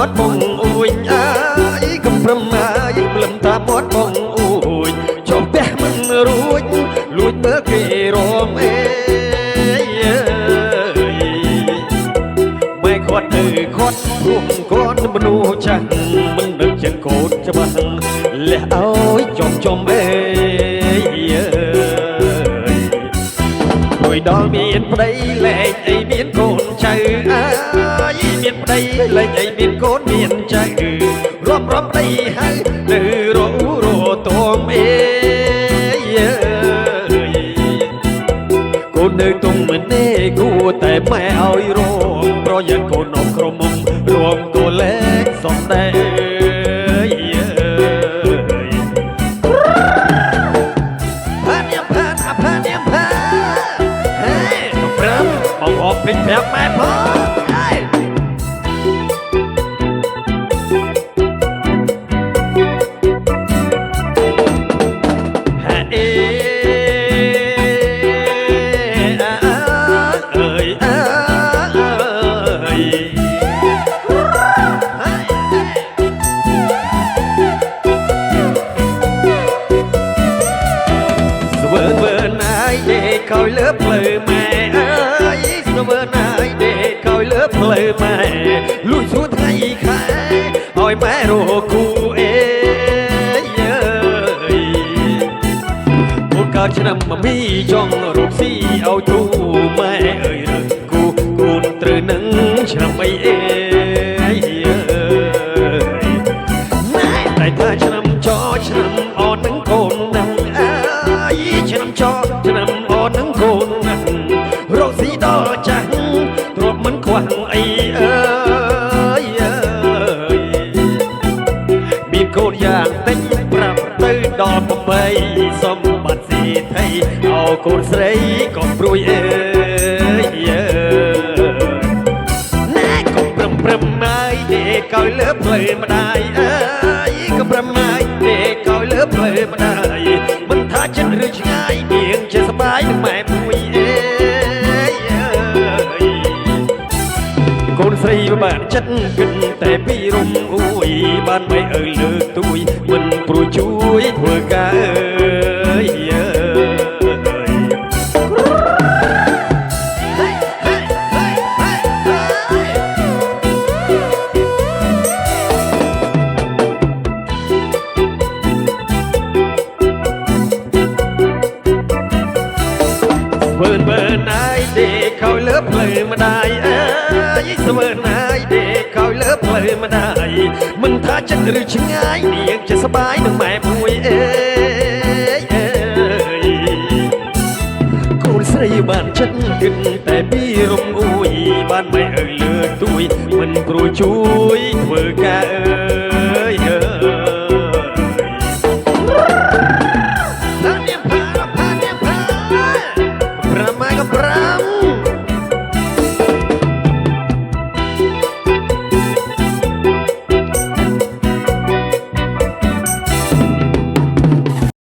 ត់បងអួយអើយកំព្រំអើយព្រលឹមតាមត់បងអួយចំផ្ទះមិនរួចលួចមើលគេរមអេម៉ែគាត់ទៅគាត់ព្រមគាត់មនុស្សចាស់មិនដឹងជាកូនច្បាស់លះអើយចំអេរួយដល់មានប្តីលែងអីមានកូនចៅអើយមានប្តីលែងអីមានកូនមានចៅរាប់ប្តីហើយនៅរតមអេកូននៅទុំមិនទេគួរតែម៉ែឲ្យរងប្រយ័ត្នកូនអុកក្រមុំរួមកូនលែងសំដែងពេញប្រាប់ម៉ែផងកោយលើផ្លូវម៉ែអើយស្មើណាយដេកកោយលើផ្លូវម៉ែលួចសួរថ្ងៃខែឲ្យម៉ែរកគូអេកូនកើតឆ្នាំមីចង់រកស៊ីឲ្យទូម៉ែអើយរើគូកូនត្រូវនឹងឆ្នាំអីអេម៉ែតែថាឆ្នាំចឆ្នាំអត់នឹងកូននឹងអើយឆ្នាំចឆ្នាំនឹងកូនរកស៊ីដល់ចាស់ទ្រពមិនខ្វះអីអើយមានកូនយ៉ាងតិចប្រាប់ទៅដល់8សម្បត្តិស៊ីថៃអោកូនស្រីក៏ព្រួយអើយណែកុំព្រឹមហើយដេកកោយលើផ្លូវម្ដាយអើយកុំព្រមហើយដេកកោយលើផ្លូវម្ដាយមិនថាចិនឬឆ្ងាយនាងជាសប្បាយនឹងម៉ែព្រួយអេកូនស្រីបានចិត្តគិតតែពីរំអួយបានមិនអើយលើកទួយមិនព្រួយជួយធ្វើការអើយមើលណាយដេកកោយលើផ្លូវម្ដាយអើយស្មើណាយដេកកោយលើផ្លូវម្ដាយមិនថាចិត្តឬឆ្ងាយនាងជាសប្បាយនឹងម៉ែមួយអេកូនស្រីបានចិត្តគិតតែពីរំអួយបានមិនអើយលើកទួយមិនព្រួយជួយធ្វើការ